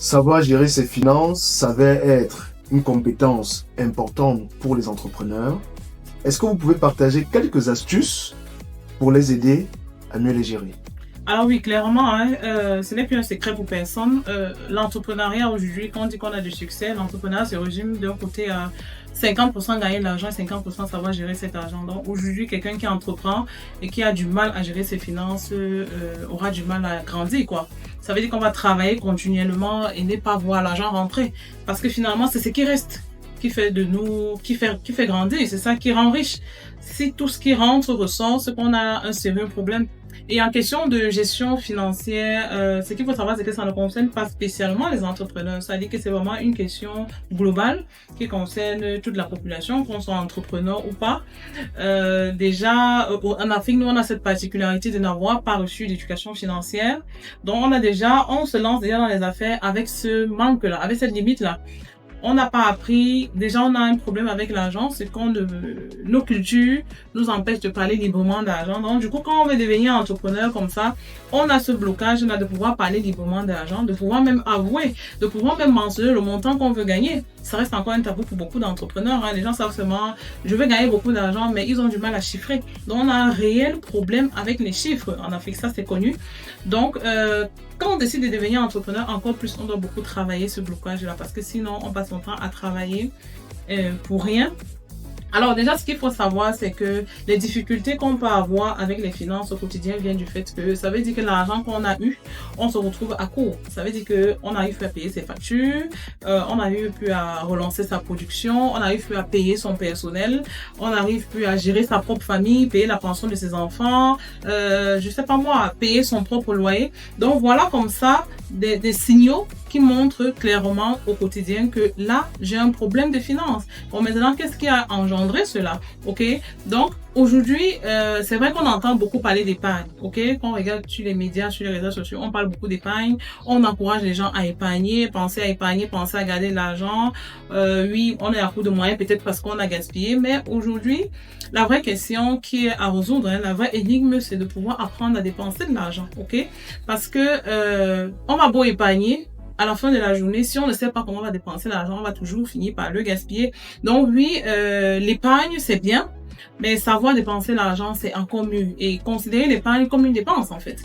Savoir gérer ses finances s'avère être une compétence importante pour les entrepreneurs. Est-ce que vous pouvez partager quelques astuces pour les aider à mieux les gérer? Alors oui, clairement, ce n'est plus un secret pour personne. L'entrepreneuriat aujourd'hui, quand on dit qu'on a du succès, l'entrepreneuriat se résume d'un côté à 50% gagner de l'argent et 50% savoir gérer cet argent. Donc aujourd'hui, quelqu'un qui entreprend et qui a du mal à gérer ses finances aura du mal à grandir, quoi. Ça veut dire qu'on va travailler continuellement et ne pas voir l'argent rentrer. Parce que finalement, c'est ce qui reste qui fait de nous, qui fait grandir, c'est ça qui rend riche. Si tout ce qui rentre ressort, c'est qu'on a un sérieux problème. Et en question de gestion financière, ce qu'il faut savoir, c'est que ça ne concerne pas spécialement les entrepreneurs. C'est-à-dire que c'est vraiment une question globale qui concerne toute la population, qu'on soit entrepreneur ou pas. Déjà, en Afrique, nous, on a cette particularité de n'avoir pas reçu d'éducation financière. Donc, on se lance déjà dans les affaires avec ce manque-là, avec cette limite-là. On n'a pas appris, déjà on a un problème avec l'argent, c'est nos cultures nous empêchent de parler librement d'argent. Donc du coup, quand on veut devenir entrepreneur comme ça, on a ce blocage là de pouvoir parler librement d'argent, de pouvoir même avouer, de pouvoir même mentionner le montant qu'on veut gagner. Ça reste encore un tabou pour beaucoup d'entrepreneurs. Les gens savent seulement, je veux gagner beaucoup d'argent, mais ils ont du mal à chiffrer. Donc on a un réel problème avec les chiffres en Afrique, ça c'est connu. Donc quand on décide de devenir entrepreneur, encore plus, on doit beaucoup travailler ce blocage-là parce que sinon, on passe son temps à travailler pour rien. Alors déjà, ce qu'il faut savoir, c'est que les difficultés qu'on peut avoir avec les finances au quotidien viennent du fait que ça veut dire que l'argent qu'on a eu, on se retrouve à court. Ça veut dire qu'on n'arrive plus à payer ses factures, on n'arrive plus à relancer sa production, on n'arrive plus à payer son personnel, on n'arrive plus à gérer sa propre famille, payer la pension de ses enfants, je sais pas moi, payer son propre loyer. Donc voilà comme ça des signaux qui montrent clairement au quotidien que là, j'ai un problème de finances. Bon, maintenant, qu'est-ce qui a engendré cela? Ok, donc aujourd'hui, c'est vrai qu'on entend beaucoup parler d'épargne. Ok, quand on regarde sur les médias, sur les réseaux sociaux, on parle beaucoup d'épargne. On encourage les gens à épargner, penser à garder de l'argent. Oui, on est à court de moyens, peut-être parce qu'on a gaspillé, mais aujourd'hui, la vraie question qui est à résoudre, la vraie énigme, c'est de pouvoir apprendre à dépenser de l'argent. Ok, parce que on va beau épargner. À la fin de la journée, si on ne sait pas comment on va dépenser l'argent, on va toujours finir par le gaspiller. Donc oui, l'épargne, c'est bien, mais savoir dépenser l'argent, c'est encore mieux. Et considérer l'épargne comme une dépense, en fait.